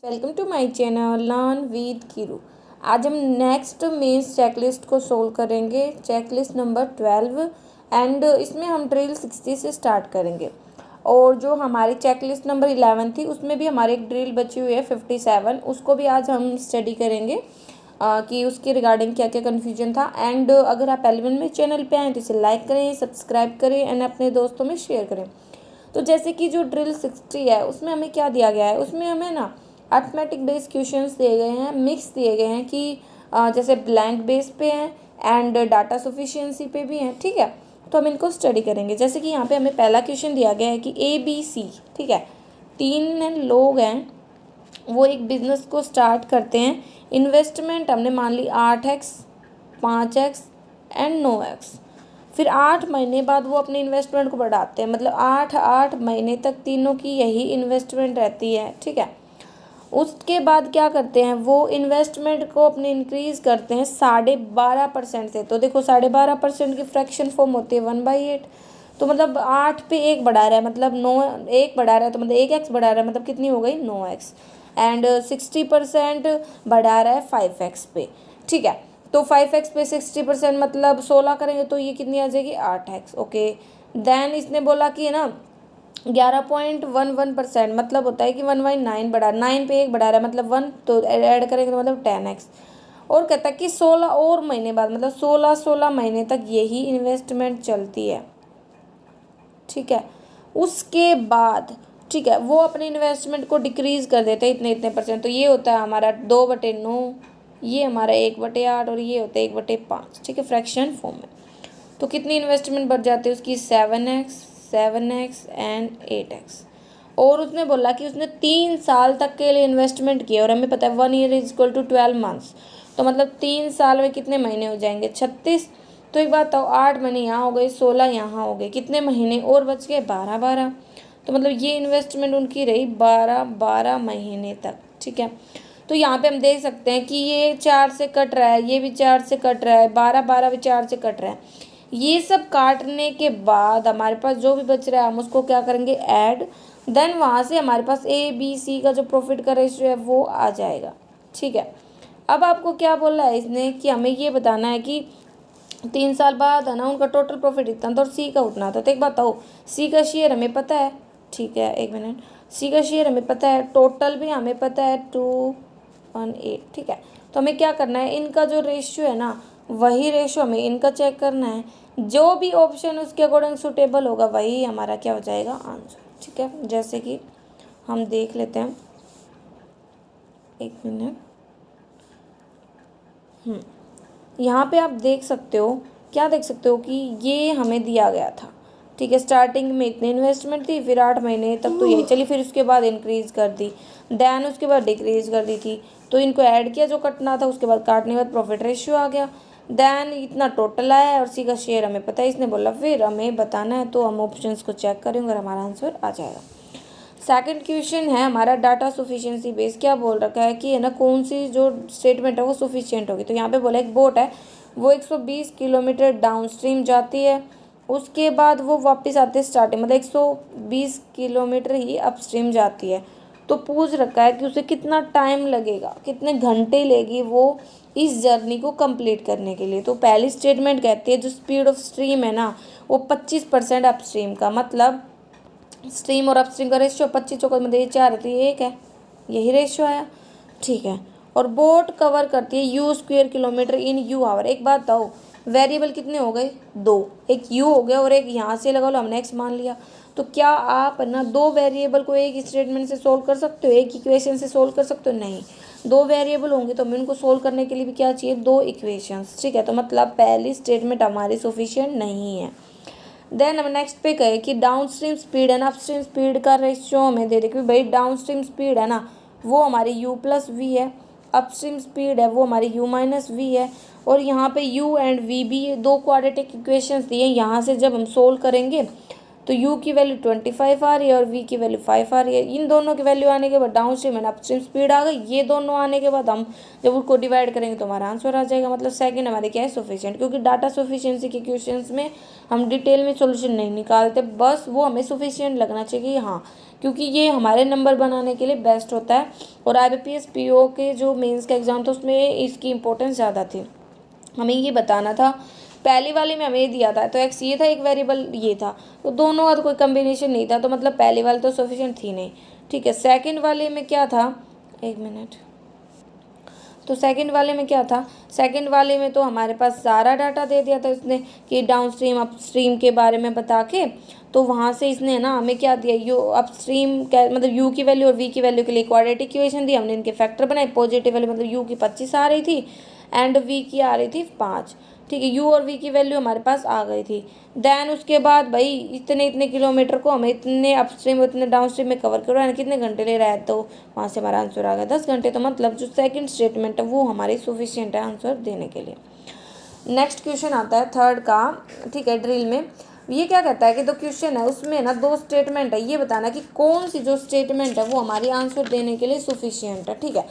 Welcome to my channel learn with Keeru. आज हम next mains checklist को सोल्व करेंगे, चेकलिस्ट नंबर 12 एंड इसमें हम ड्रिल 60 से स्टार्ट करेंगे। और जो हमारी चेकलिस्ट नंबर 11 थी उसमें भी हमारी एक ड्रिल बची हुई है 57, उसको भी आज हम स्टडी करेंगे कि उसके रिगार्डिंग क्या क्या कन्फ्यूजन था। एंड अगर आप 11 में चैनल पे आएँ तो इसे लाइक करें, सब्सक्राइब करें एंड अपने दोस्तों में शेयर करें। तो जैसे कि जो ड्रिल 60 है उसमें हमें क्या दिया गया है, उसमें हमें ना अर्थमेटिक बेस क्वेश्चंस दिए गए हैं, मिक्स दिए गए हैं कि जैसे ब्लैंक बेस पे हैं एंड डाटा सफिशिएंसी पे भी हैं। ठीक है, तो हम इनको स्टडी करेंगे। जैसे कि यहाँ पे हमें पहला क्वेश्चन दिया गया है कि ABC, ठीक है, 3 लोग हैं, वो एक बिजनेस को स्टार्ट करते हैं। इन्वेस्टमेंट हमने मान ली 8x, 5x एंड 9x। फिर 8 महीने बाद वो अपने इन्वेस्टमेंट को बढ़ाते हैं, मतलब 8 महीने तक तीनों की यही इन्वेस्टमेंट रहती है। ठीक है, उसके बाद क्या करते हैं, वो इन्वेस्टमेंट को अपने इंक्रीज़ करते हैं 12.5% से। तो देखो 12.5% की फ्रैक्शन फॉर्म होती है 1/8। तो मतलब 8 पे 1 बढ़ा रहा है, मतलब 9 1 बढ़ा रहा है, तो मतलब 1x बढ़ा रहा है, मतलब कितनी हो गई 9x। एंड 60% बढ़ा रहा है 5x पे। ठीक है, तो 5x पे 60% मतलब 16 करेंगे तो ये कितनी आ जाएगी 8x। ओके, देन इसने बोला कि है ना 11.11%, मतलब होता है कि 1/9 बढ़ा, 9 पे 1 बढ़ा रहा है, मतलब 1 तो ऐड करेंगे तो मतलब 10x। और कहता है कि 16 और महीने बाद, मतलब 16 महीने तक यही इन्वेस्टमेंट चलती है। ठीक है, उसके बाद ठीक है वो अपने इन्वेस्टमेंट को डिक्रीज कर देते हैं इतने इतने %। तो ये होता है हमारा 2/9, ये हमारा 1/8 और ये होता है 1/5। ठीक है, फ्रैक्शन फॉर्म में। तो कितनी इन्वेस्टमेंट बढ़ जाती है उसकी 7x एंड 8x। और उसने बोला कि उसने 3 साल तक के लिए इन्वेस्टमेंट किया, और हमें पता है 1 year is equal to 12 months. तो मतलब 3 साल में कितने महीने हो जाएंगे 36। तो एक बात बताओ, 8 महीने यहाँ हो गए, 16 यहाँ हो गए, कितने महीने और बच गए 12। तो मतलब ये इन्वेस्टमेंट उनकी रही 12 महीने तक। ठीक है, तो यहाँ पे हम देख सकते हैं कि ये 4 से कट रहा है, ये भी 4 से कट रहा है, 12 भी 4 से कट रहा है। ये सब काटने के बाद हमारे पास जो भी बच रहा है हम उसको क्या करेंगे, ऐड। देन वहाँ से हमारे पास ABC का जो प्रॉफिट का रेशियो है वो आ जाएगा। ठीक है, अब आपको क्या बोला है इसने कि हमें ये बताना है कि 3 साल बाद है ना उनका टोटल प्रॉफिट इतना था और C का उतना था। तो एक बात बताओ, C का शेयर हमें पता है, ठीक है एक मिनट, C का शेयर हमें पता है, टोटल भी हमें पता है 218। ठीक है, तो हमें क्या करना है, इनका जो रेशियो है ना वही रेशियो हमें इनका चेक करना है। जो भी ऑप्शन उसके अकॉर्डिंग सुटेबल होगा वही हमारा क्या हो जाएगा, आंसर। ठीक है, जैसे कि हम देख लेते हैं, एक मिनट। यहाँ पे आप देख सकते हो, क्या देख सकते हो कि ये हमें दिया गया था। ठीक है, स्टार्टिंग में इतनी इन्वेस्टमेंट थी, फिर 8 महीने तक तो यही चली, फिर उसके बाद इंक्रीज़ कर दी, देन उसके बाद डिक्रीज़ कर दी थी। तो इनको ऐड किया जो कटना था, उसके बाद काटने के बाद प्रॉफिट रेशियो आ गया, देन इतना टोटल आया और सी का शेयर हमें पता है, इसने बोला फिर हमें बताना है। तो हम ऑप्शंस को चेक करेंगे और हमारा आंसर आ जाएगा। सेकंड क्वेश्चन है हमारा डाटा सफिशिएंसी बेस। क्या बोल रखा है कि है ना कौन सी जो स्टेटमेंट है वो सफिशिएंट होगी। तो यहाँ पे बोला एक बोट है, वो 120 किलोमीटर डाउन स्ट्रीम जाती है, उसके बाद वो वापस आते हैं स्टार्टिंग, मतलब 120 किलोमीटर ही अपस्ट्रीम जाती है। तो पूछ रखा है कि उसे कितना टाइम लगेगा, कितने घंटे लेगी वो इस जर्नी को कंप्लीट करने के लिए। तो पहली स्टेटमेंट कहती है जो स्पीड ऑफ स्ट्रीम है ना वो 25% अपस्ट्रीम का, मतलब स्ट्रीम और अपस्ट्रीम का रेशियो 25 चौका में 4 है तो ये 1 है, यही रेशियो आया। ठीक है, और बोट कवर करती है U² kilometre in U our. एक बात बताओ, वेरिएबल कितने हो गए 2, एक U हो गया और एक यहाँ से लगा लो हमने X मान लिया। तो क्या आप ना 2 वेरिएबल को एक स्टेटमेंट से सोल्व कर सकते हो, एक इक्वेशन से सोल्व कर सकते हो? नहीं, 2 वेरिएबल होंगे तो हमें उनको सोल्व करने के लिए भी क्या चाहिए, 2 इक्वेशंस। ठीक है, तो मतलब पहली स्टेटमेंट हमारी सफिशिएंट नहीं है। देन हम नेक्स्ट पे कहे कि down stream speed and upstream speed का रेशियो हमें दे दे कि भाई डाउन स्ट्रीम स्पीड है ना वो हमारी U+V है, अपस्ट्रीम स्पीड है वो हमारी U-V है, और यहाँ पे U एंड V भी 2 क्वाड्रेटिक इक्वेशंस दिए। यहाँ से जब हम सोल्व करेंगे तो तो u की वैल्यू 25 आ रही है और v की वैल्यू 5 आ रही है। इन दोनों की वैल्यू आने के बाद downstream and upstream speed आ गई। ये दोनों आने के बाद हम जब उसको डिवाइड करेंगे तो हमारा आंसर आ जाएगा। मतलब सेकंड हमारे क्या है, सफिशिएंट। क्योंकि डाटा सफिशिएंसी के क्वेश्चंस में हम डिटेल में सोल्यूशन नहीं निकालते, बस वो हमें सफिशिएंट लगना चाहिए हाँ, क्योंकि ये हमारे नंबर बनाने के लिए बेस्ट होता है। और IBPS PO के जो मेंस का एग्ज़ाम था उसमें इसकी इंपॉर्टेंस ज़्यादा थी। हमें ये बताना था, पहली वाली में हमें ये दिया था तो x ये था, एक वेरिएबल ये था, तो दोनों का तो कोई कम्बिनेशन नहीं था, तो मतलब पहली वाली तो सफिशिएंट थी नहीं। ठीक है, सेकंड वाले में क्या था, एक मिनट, तो सेकंड वाले में क्या था, सेकंड वाले में तो हमारे पास सारा डाटा दे दिया था इसने कि डाउन स्ट्रीम अपस्ट्रीम के बारे में बता के, तो वहाँ से इसने ना हमें क्या दिया, यू अपस्ट्रीम क्या मतलब यू की वैल्यू और वी की वैल्यू के लिए क्वाड्रेटिक इक्वेशन दी, हमने इनके फैक्टर बनाए। पॉजिटिव वैल्यू मतलब यू की 25 आ रही थी एंड वी की आ रही थी 5। ठीक है, यू और वी की वैल्यू हमारे पास आ गई थी। देन उसके बाद भाई इतने इतने किलोमीटर को हमें इतने अपस्ट्रीम इतने डाउन स्ट्रीम में कवर करो, यानी कितने घंटे ले रहा है, तो वहाँ से हमारा आंसर आ गया 10 घंटे। तो मतलब जो सेकंड स्टेटमेंट है वो हमारी सफिशिएंट है आंसर देने के लिए। नेक्स्ट क्वेश्चन आता है थर्ड का। ठीक है, ड्रिल में ये क्या कहता है कि दो क्वेश्चन है उसमें ना 2 स्टेटमेंट है, ये बताना कि कौन सी जो स्टेटमेंट है वो हमारी आंसर देने के लिए सफिशिएंट है। ठीक है,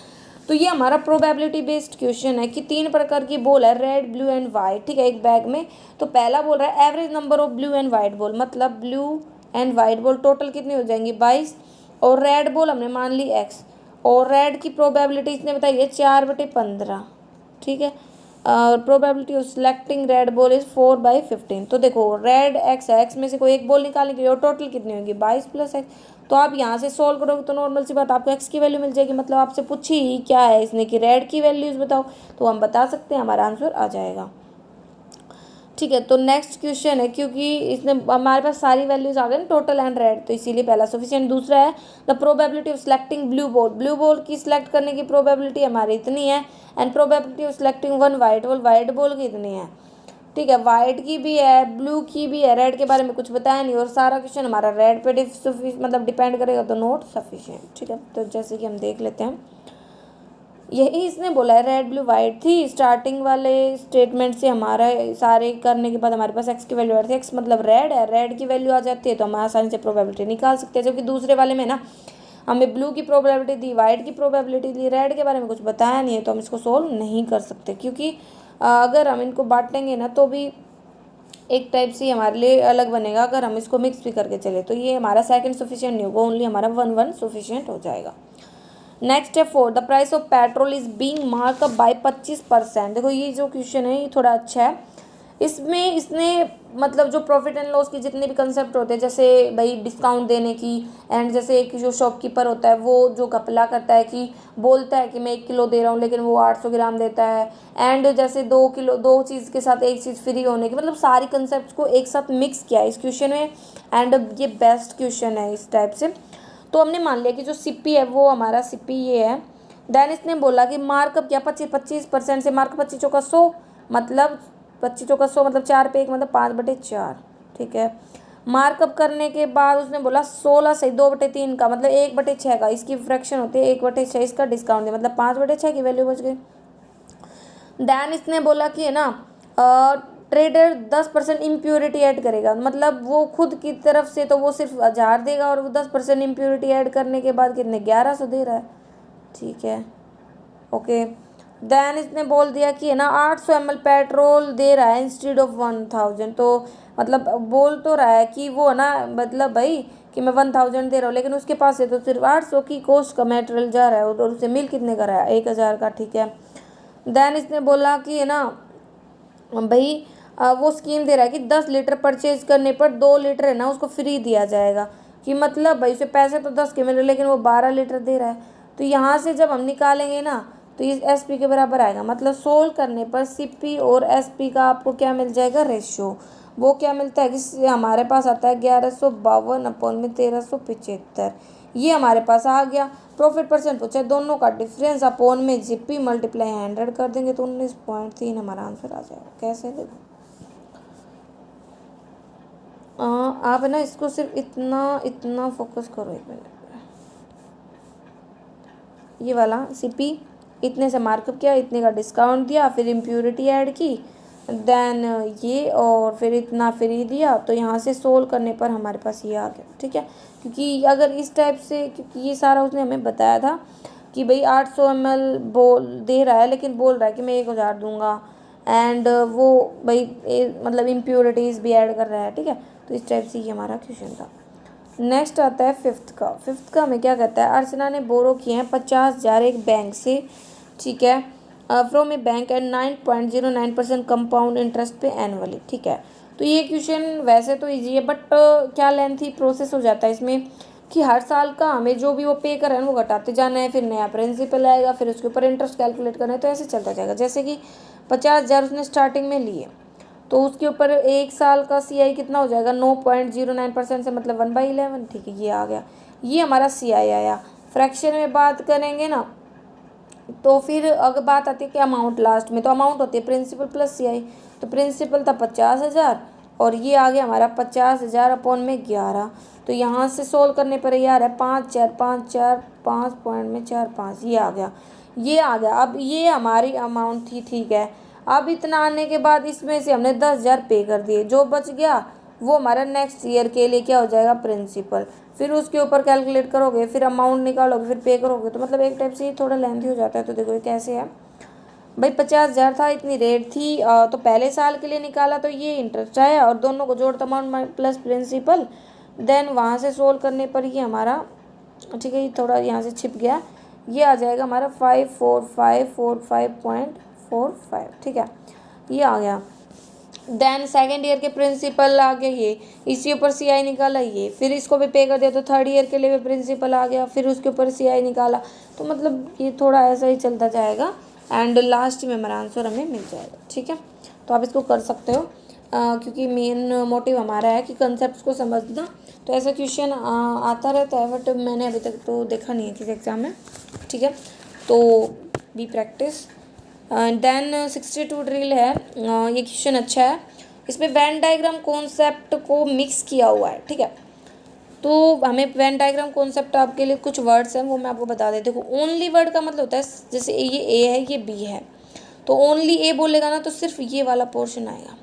तो ये हमारा प्रोबेबिलिटी बेस्ड क्वेश्चन है कि 3 प्रकार की बॉल है, रेड ब्लू एंड वाइट। ठीक है, एक बैग में। तो पहला बोल रहा है average number of blue and white ball, मतलब blue and white ball total कितनी हो जाएंगी 22, और रेड बॉल हमने मान ली x, और रेड की प्रोबेबिलिटी इसने बताई है 4/15। ठीक है, probability of selecting red ball is 4/15। तो देखो रेड एक्स में से कोई एक बॉल निकालेंगे और टोटल कितनी होगी 22 + x। तो आप यहाँ से सॉल्व करोगे तो नॉर्मल सी बात आपको x की वैल्यू मिल जाएगी। मतलब आपसे पूछी ही क्या है इसने कि रेड की वैल्यूज बताओ, तो हम बता सकते हैं, हमारा आंसर आ जाएगा। ठीक है, तो नेक्स्ट क्वेश्चन है, क्योंकि इसने हमारे पास सारी वैल्यूज आ गए ना टोटल एंड रेड, तो इसीलिए पहला सफिशिएंट। दूसरा है the probability of selecting blue ball, blue ball की सिलेक्ट करने की प्रोबेबिलिटी हमारी इतनी है, and probability of selecting one white ball, white ball की इतनी है। ठीक है, वाइट की भी है, ब्लू की भी है, रेड के बारे में कुछ बताया नहीं, और सारा क्वेश्चन हमारा रेड पे मतलब डिपेंड करेगा, तो नॉट सफिशिएंट। ठीक है, तो जैसे कि हम देख लेते हैं, यही इसने बोला है रेड ब्लू वाइट थी। स्टार्टिंग वाले स्टेटमेंट से हमारा सारे करने के बाद हमारे पास एक्स की वैल्यू आ रही थी, एक्स मतलब रेड है, रेड की वैल्यू आ जाती है तो हम आसानी से प्रोबेबिलिटी निकाल सकते हैं। जबकि दूसरे वाले में ना हमें ब्लू की प्रोबेबिलिटी दी, वाइट की प्रोबेबिलिटी दी, रेड के बारे में कुछ बताया नहीं है, तो हम इसको सोल्व नहीं कर सकते। क्योंकि अगर हम इनको बांटेंगे ना तो भी एक टाइप से हमारे लिए अलग बनेगा, अगर हम इसको मिक्स भी करके चले तो ये हमारा सेकंड सफिशिएंट नहीं होगा, ओनली हमारा 1 सफिशिएंट हो जाएगा। नेक्स्ट है 4, the price of petrol is being markup by 25%। देखो ये जो क्वेश्चन है ये थोड़ा अच्छा है। इसमें इसने मतलब जो प्रॉफिट एंड लॉस के जितने भी कंसेप्ट होते हैं, जैसे भाई डिस्काउंट देने की, एंड जैसे एक जो शॉपकीपर होता है वो जो घपला करता है कि बोलता है कि मैं 1 किलो दे रहा हूँ लेकिन वो 800 ग्राम देता है, एंड जैसे 2 किलो 2 चीज़ के साथ एक चीज़ फ्री होने की, मतलब सारी कंसेप्ट को एक साथ मिक्स किया है इस क्वेश्चन में, एंड ये बेस्ट क्वेश्चन है इस टाइप से। तो हमने मान लिया कि जो सीपी है वो हमारा सीपी ये है। देन इसने बोला कि मार्कअप क्या 25% से मार्क 25 चौका 100, मतलब 25 चौका 100 मतलब 4 पे 1 मतलब 5/4। ठीक है, मार्कअप करने के बाद उसने बोला 16 से 2/3 का मतलब 1/6 का, इसकी फ्रैक्शन होती है 1/6, इसका डिस्काउंट है मतलब 5/6 की वैल्यू बच गई। देन इसने बोला कि है ना ट्रेडर 10% इम्प्योरिटी ऐड करेगा, मतलब वो खुद की तरफ से तो वो सिर्फ 1000 देगा और वो 10% इम्प्योरिटी ऐड करने के बाद कितने 1100 दे रहा है। ठीक है, ओके। देन इसने बोल दिया कि है ना 800 ml पेट्रोल दे रहा है इंस्टेड ऑफ 1000, तो मतलब बोल तो रहा है कि वो है ना मतलब भाई कि मैं 1000 दे रहा हूँ, लेकिन उसके पास से तो सिर्फ 800 की कॉस्ट का मेटेरियल जा रहा है और उसे मिल कितने का रहा है 1000 का। ठीक है, देन इसने बोला कि है ना भाई वो स्कीम दे रहा है कि 10 लीटर परचेज करने पर 2 लीटर है ना उसको फ्री दिया जाएगा, कि मतलब भाई उसे पैसे तो 10 के मिल रहे लेकिन वो 12 लीटर दे रहा है। तो यहाँ से जब हम निकालेंगे ना तो ये एस पी के बराबर आएगा, मतलब सोल्व करने पर सी पी और एस पी का आपको क्या मिल जाएगा रेशियो। वो क्या मिलता है कि हमारे पास आता है 1152/1375, ये हमारे पास आ गया। प्रॉफिट परसेंट पूछा, दोनों का डिफरेंस अपॉन में जीपी मल्टीप्लाई 100 कर देंगे तो 19.3 हमारा आंसर आ जाएगा। कैसे देखो आप है ना इसको सिर्फ इतना इतना फोकस करो, 1 मिनट, ये वाला सीपी इतने से मार्कअप किया, इतने का डिस्काउंट दिया, फिर इम्प्योरिटी ऐड की, देन ये और फिर इतना फ्री दिया, तो यहाँ से सोल्व करने पर हमारे पास ये आ गया। ठीक है, क्योंकि अगर इस टाइप से, क्योंकि ये सारा उसने हमें बताया था कि भाई 800 ml बोल दे रहा है, लेकिन बोल रहा है कि मैं 1000 दूंगा, एंड वो भाई मतलब इम्प्योरिटीज़ भी ऐड कर रहा है। ठीक है, तो इस टाइप से ये हमारा क्वेश्चन था। नेक्स्ट आता है फिफ्थ का। फिफ्थ का हमें क्या कहता है, अर्चना ने बोरो किए हैं 50,000 एक बैंक से, ठीक है, from A bank at 9.09% compound interest पे एनुअली। ठीक है, तो ये क्वेश्चन वैसे तो इजी है, बट क्या लेंथी प्रोसेस हो जाता है इसमें कि हर साल का हमें जो भी वो पे कर रहे हैं वो घटाते जाना है, फिर नया प्रिंसिपल आएगा, फिर उसके ऊपर इंटरेस्ट कैलकुलेट करना है, तो ऐसे चलता जाएगा। जैसे कि 50,000 उसने स्टार्टिंग में लिए, तो उसके ऊपर एक साल का CI कितना हो जाएगा, 9.09% से मतलब 1/11। ठीक है, ये आ गया, ये हमारा CI आया। फ्रैक्शन में बात करेंगे ना, तो फिर अगर बात आती है कि अमाउंट लास्ट में, तो अमाउंट होती है प्रिंसिपल प्लस CI। तो प्रिंसिपल था 50,000 और ये आ गया हमारा 50,000 अपॉन में 11। तो यहाँ से सोल्व करने पर ये आ रहा है 5 पॉइंट में 4 5, ये आ गया, ये आ गया। अब ये हमारी अमाउंट थी। ठीक है, अब इतना आने के बाद इसमें से हमने 10,000 पे कर दिए, जो बच गया वो हमारा नेक्स्ट ईयर के लिए क्या हो जाएगा, प्रिंसिपल। फिर उसके ऊपर कैलकुलेट करोगे, फिर अमाउंट निकालोगे, फिर पे करोगे, तो मतलब एक टाइप से ये थोड़ा लेंथी हो जाता है। तो देखो ये कैसे है भाई, 50,000 था, इतनी रेट थी, तो पहले साल के लिए निकाला तो ये इंटरेस्ट आया, और दोनों को जोड़ता अमाउंट प्लस प्रिंसिपल, देन वहाँ से सोल्व करने पर ये हमारा, ठीक है, ये थोड़ा यहाँ से छिप गया, ये आ जाएगा हमारा 54545.45। ठीक है, ये आ गया। देन सेकेंड ईयर के प्रिंसिपल आ गया, ये इसी ऊपर CI निकाला, ये फिर इसको भी पे कर दिया, तो थर्ड ईयर के लिए भी प्रिंसिपल आ गया, फिर उसके ऊपर CI निकाला। तो मतलब ये थोड़ा ऐसा ही चलता जाएगा, एंड लास्ट में हमारा आंसर हमें मिल जाएगा। ठीक है, तो आप इसको कर सकते हो, क्योंकि मेन मोटिव हमारा है कि कंसेप्ट को समझना। तो ऐसा क्वेश्चन आता रहता है, बट मैंने अभी तक तो देखा नहीं है किसी एग्ज़ाम में। ठीक है, तो बी प्रैक्टिस। देन 62 ड्रिल है, ये क्वेश्चन अच्छा है। इसमें वेन डायग्राम कॉन्सेप्ट को मिक्स किया हुआ है। ठीक है, तो हमें वेन डायग्राम कॉन्सेप्ट आपके लिए कुछ वर्ड्स हैं वो मैं आपको बता देती हूँ। ओनली वर्ड का मतलब होता है, जैसे ये ए है, ये बी है, तो ओनली ए बोलेगा ना तो सिर्फ ये वाला पोर्शन आएगा,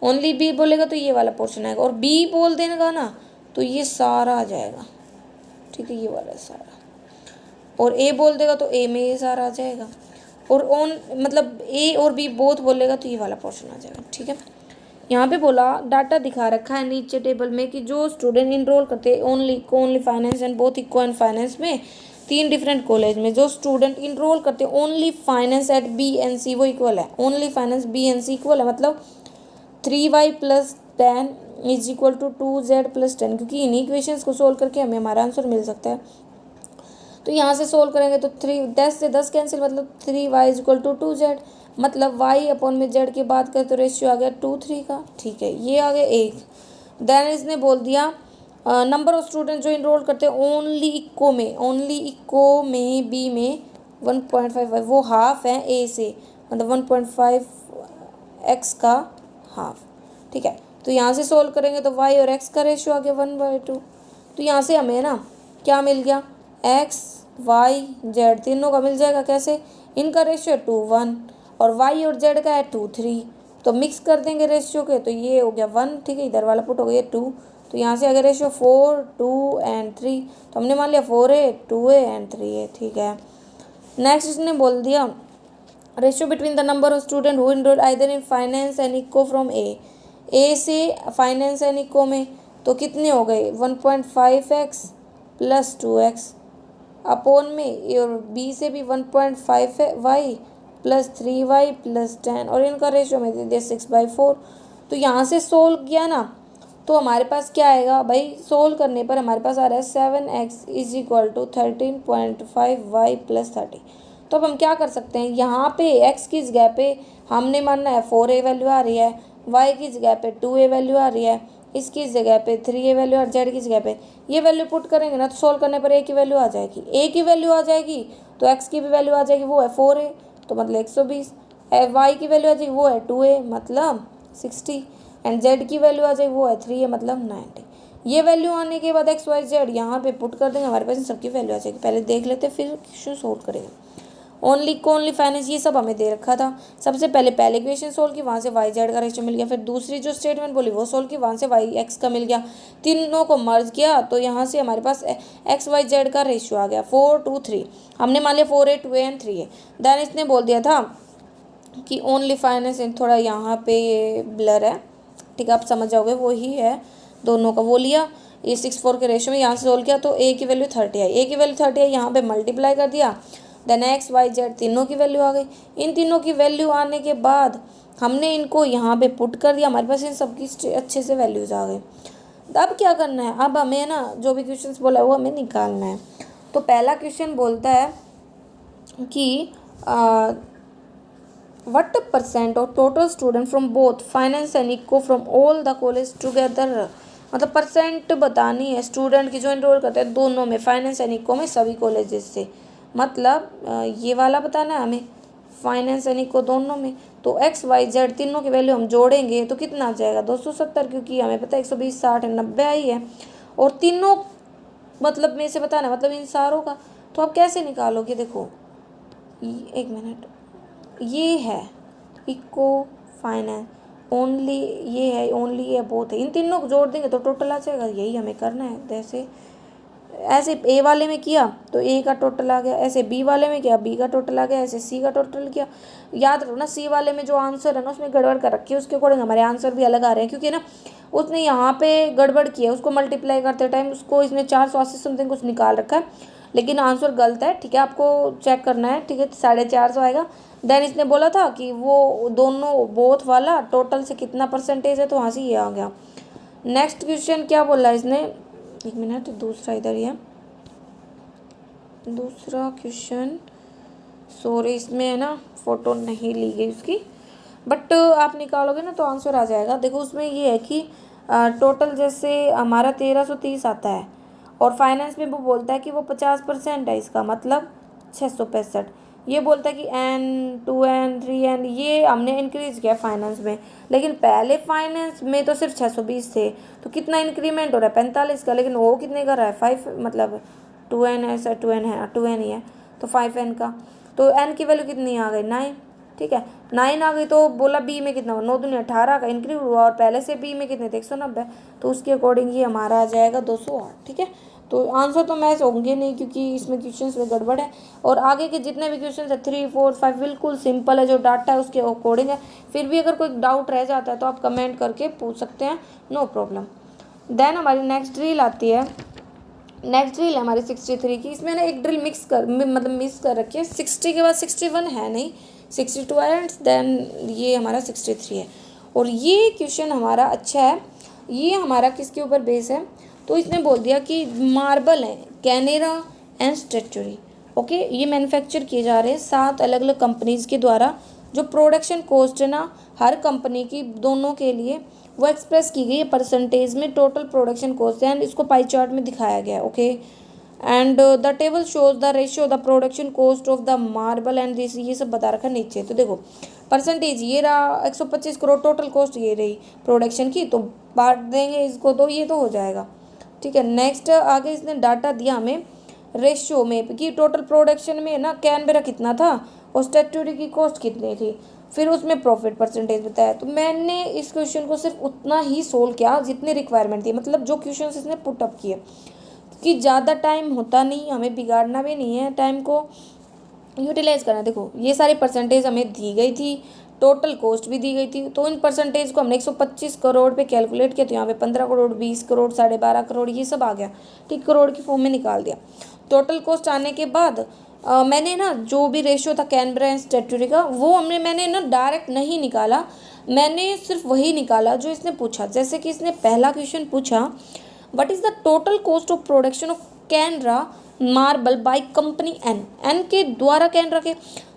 ओनली बी बोलेगा तो ये वाला पोर्शन आएगा, और बी बोल देगा ना तो ये सारा आ जाएगा। ठीक है, ये वाला सारा, और ए बोल देगा तो ए में ये सारा आ जाएगा, और ओन मतलब ए और बी बोथ बोलेगा तो ये वाला पोर्शन आ जाएगा। ठीक है, यहाँ पे बोला डाटा दिखा रखा है नीचे टेबल में कि जो स्टूडेंट इनरोल करते हैं only finance and both eco and finance में, 3 डिफरेंट कॉलेज में जो स्टूडेंट इनरोल करते हैं ओनली फाइनेंस एट BNC, वो इक्वल है, ओनली फाइनेंस BNC इक्वल है, मतलब 3y + 10 = 2z + 10, क्योंकि इन इक्वेशंस को सोल्व करके हमें हमारा आंसर मिल सकता है। तो यहाँ से सोल्व करेंगे तो 10 से 10 कैंसिल, मतलब 3y = 2z, मतलब y अपॉन में z की बात करें तो रेशियो आ गया 2:3 का। ठीक है, ये आ गया एक। देन इसने बोल दिया नंबर ऑफ स्टूडेंट जो इनरोल करते हैं ओनली इको में बी में 1.55, वो हाफ है ए से, मतलब 1.5x का हाफ। ठीक है, तो यहाँ से सोल्व करेंगे तो y और x का रेशियो आ गया 1/2। तो यहाँ से हमें ना क्या मिल गया, x y z तीनों का मिल जाएगा। कैसे, इनका रेशियो 2:1 और y और z का है 2:3, तो मिक्स कर देंगे रेशियो के, तो ये हो गया 1। ठीक है, इधर वाला पुट हो गया 2, तो यहाँ से अगर रेशियो 4 2 एंड 3, तो हमने मान लिया 4a 2a एंड 3a। ठीक है, नेक्स्ट इसने बोल दिया ratio between the number of student who enrol either in finance and eco from a से फाइनेंस एंड इको में, तो कितने हो गए 1.5x + 2x अपॉन में, और बी से भी 1.5y + 3y + 10, और इनका रेशियो में दे दिया 6/4। तो यहाँ से सोल्व किया ना तो हमारे पास क्या आएगा भाई, सोल्व करने पर हमारे पास आ रहा है 7x = 13.5y + 30। तो अब हम क्या कर सकते हैं, यहाँ पे x की जगह पे हमने मानना है 4a वैल्यू आ रही है, y की जगह पे 2a वैल्यू आ रही है, इसकी जगह पे 3a वैल्यू और z की जगह पे ये वैल्यू पुट करेंगे ना, तो सोल्व करने पर a की वैल्यू आ जाएगी, a की वैल्यू आ जाएगी तो x की भी वैल्यू आ जाएगी, वो है 4a तो मतलब 120, y की वैल्यू आ जाएगी वो है 2a मतलब 60, एंड z की वैल्यू आ जाएगी वो है 3a मतलब 90। ये वैल्यू आने के बाद x y z यहाँ पे पुट कर देंगे, हमारे पास इन सबकी वैल्यू आ जाएगी। पहले देख लेते फिर क्वेश्चन सोल्व करेंगे। ओनली फाइनेंस, ये सब हमें दे रखा था। सबसे पहले इक्वेशन सोल्व की, वहाँ से वाई जेड का रेशियो मिल गया। फिर दूसरी जो स्टेटमेंट बोली वो सोल्व की, वहाँ से वाई एक्स का मिल गया। तीनों को मर्ज किया तो यहाँ से हमारे पास एक्स वाई जेड का रेशियो आ गया 4:3। हमने मान लिया 4 है, 2 है एंड 3 है। देन इसने बोल दिया था कि ओनली फाइनेंस, थोड़ा यहाँ पे ये ब्लर है, ठीक है, आप समझ जाओगे, वो ही है दोनों का। वो लिया ये 6:4 के रेशियो में, यहाँ से सोल्व किया तो ए की वैल्यू 30 आई। ए की वैल्यू 30 आई, यहाँ पे मल्टीप्लाई कर दिया। देन एक्स वाई जेड तीनों की वैल्यू आ गई। इन तीनों की वैल्यू आने के बाद हमने इनको यहाँ पे पुट कर दिया, हमारे पास इन सबकी अच्छे से वैल्यूज आ गई। अब क्या करना है, अब हमें ना जो भी क्वेश्चन बोला है वो हमें निकालना है। तो पहला क्वेश्चन बोलता है कि what % of total student from both finance and eco from all the college together, मतलब परसेंट बतानी है स्टूडेंट की जो एनरोल करते हैं दोनों में, फाइनेंस एंड इको में, सभी कॉलेजेस से। मतलब ये वाला बताना है हमें, फाइनेंस एंड इको दोनों में। तो एक्स वाई जेड तीनों की वैल्यू हम जोड़ेंगे तो कितना आ जाएगा 270, क्योंकि हमें पता है 120, 60 है, 90 आई है। और तीनों मतलब में से बताना है, मतलब इन सारों का। तो आप कैसे निकालोगे, देखो एक मिनट, ये है इको फाइनेंस, ओनली ये है, ओनली ये बोथ है, इन तीनों को जोड़ देंगे तो टोटल आ जाएगा। यही हमें करना है। जैसे ऐसे ए वाले में किया तो ए का टोटल आ गया, ऐसे बी वाले में किया बी का टोटल आ गया, ऐसे सी का टोटल किया। याद रखो ना, सी वाले में जो आंसर है ना उसमें गड़बड़ कर रखी है, उसके अकॉर्डिंग हमारे आंसर भी अलग आ रहे हैं, क्योंकि ना उसने यहाँ पे गड़बड़ किया, उसको मल्टीप्लाई करते टाइम उसको इसने 480 समथिंग कुछ निकाल रखा है, लेकिन आंसर गलत है, ठीक है, आपको चेक करना है, ठीक है, 450 आएगा। देन इसने बोला था कि वो दोनों बोथ वाला टोटल से कितना परसेंटेज है, तो वहाँ से ये आ गया। नेक्स्ट क्वेश्चन क्या बोला इसने, एक मिनट, दूसरा इधर ही है, दूसरा क्वेश्चन, सॉरी इसमें है ना फ़ोटो नहीं ली गई उसकी, बट आप निकालोगे ना तो आंसर आ जाएगा। देखो उसमें ये है कि टोटल जैसे हमारा 1330 आता है, और फाइनेंस में वो बोलता है कि वो 50% है इसका, मतलब 665। ये बोलता है कि n 2n 3n, ये हमने इंक्रीज किया फाइनेंस में, लेकिन पहले फाइनेंस में तो सिर्फ 620 थे, तो कितना इंक्रीमेंट हो रहा है 45 का, लेकिन वो कितने का रहा है 5, मतलब 2n ऐसा 2n है, 2n ही है, तो 5n का। तो n की वैल्यू कितनी आ गई 9, ठीक है, 9 आ गई। तो बोला बी में कितना हुआ, 9 दूनी 18 का इंक्रीज हुआ, और पहले से बी में कितने थे 190, तो उसके अकॉर्डिंग ये हमारा आ जाएगा 208, ठीक है। तो आंसर तो मैच होंगे नहीं, क्योंकि इसमें क्वेश्चंस में गड़बड़ है, और आगे के जितने भी क्वेश्चंस है 3, 4, 5 बिल्कुल सिंपल है, जो डाटा है उसके अकॉर्डिंग है। फिर भी अगर कोई डाउट रह जाता है तो आप कमेंट करके पूछ सकते हैं, नो प्रॉब्लम। देन हमारी नेक्स्ट ड्रिल आती है, नेक्स्ट ड्रिल है हमारी 63 की। इसमें ना एक ड्रिल मिस कर रखी है, 60 के बाद 61 है नहीं, 62 है, एंड देन ये हमारा 63 है। और ये क्वेश्चन हमारा अच्छा है, ये हमारा किसके ऊपर बेस है, तो इसने बोल दिया कि मार्बल है कैनेरा एंड स्टेचुरी, ओके, ये मैन्युफैक्चर किए जा रहे हैं 7 अलग अलग कंपनीज़ के द्वारा। जो प्रोडक्शन कॉस्ट है ना हर कंपनी की, दोनों के लिए वो एक्सप्रेस की गई है परसेंटेज में, टोटल प्रोडक्शन कॉस्ट है, एंड इसको पाई चार्ट में दिखाया गया है, okay. And the table shows the ratio the production cost of the marble and this, ये सब बता रखा नीचे। तो देखो परसेंटेज ये रहा 125 करोड़, टोटल कॉस्ट ये रही प्रोडक्शन की, तो बांट देंगे इसको तो ये तो हो जाएगा, ठीक है। नेक्स्ट आगे इसने डाटा दिया हमें रेशियो में कि टोटल प्रोडक्शन में ना कैनबेरा कितना था और स्टैट्यूटरी की कॉस्ट कितनी थी, फिर उसमें प्रॉफिट परसेंटेज बताया। तो मैंने इस क्वेश्चन को सिर्फ उतना ही सोल्व किया जितनी रिक्वायरमेंट थी, मतलब जो क्वेश्चन इसने पुट अप किए, कि ज़्यादा टाइम होता नहीं, हमें बिगाड़ना भी नहीं है, टाइम को यूटिलाइज करना। देखो ये सारी परसेंटेज हमें दी गई थी, टोटल कॉस्ट भी दी गई थी, तो इन परसेंटेज को हमने 125 करोड़ पे कैलकुलेट किया, तो यहाँ पे 15 करोड़, 20 करोड़, 12.5 करोड़, ये सब आ गया, ठीक, करोड़ की फॉर्म में निकाल दिया। टोटल कॉस्ट आने के बाद मैंने ना जो भी रेशियो था कैनबेरा एंड स्टैट्यूटरी का, वो मैंने ना डायरेक्ट नहीं निकाला, मैंने सिर्फ वही निकाला जो इसने पूछा। जैसे कि इसने पहला क्वेश्चन पूछा, what is the total cost of production of Canara marble by company N के द्वारा कैनरा के,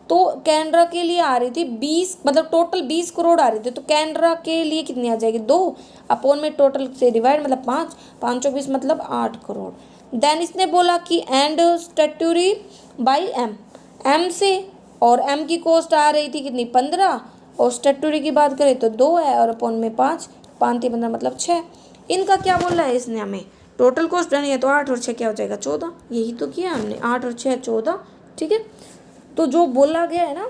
तो कैनरा के लिए आ रही थी 20, मतलब टोटल 20 करोड़ आ रही थी, तो कैनरा के लिए कितनी आ जाएगी 2 अपॉन में टोटल से डिवाइड, मतलब 5, 5 20 मतलब 8 करोड़। देन इसने बोला कि एंड स्टैट्यूटरी बाई एम से, और एम की कॉस्ट आ रही थी कितनी 15, और स्टैट्यूटरी की बात करें तो 2 है, और अपॉन में 5, 5 3 15 मतलब 6। इनका क्या बोला है इसने हमें, टोटल कॉस्ट नहीं है तो 8 और 6 क्या हो जाएगा 14, यही तो किया हमने, 8 और 6 14, ठीक है। तो जो बोला गया है ना,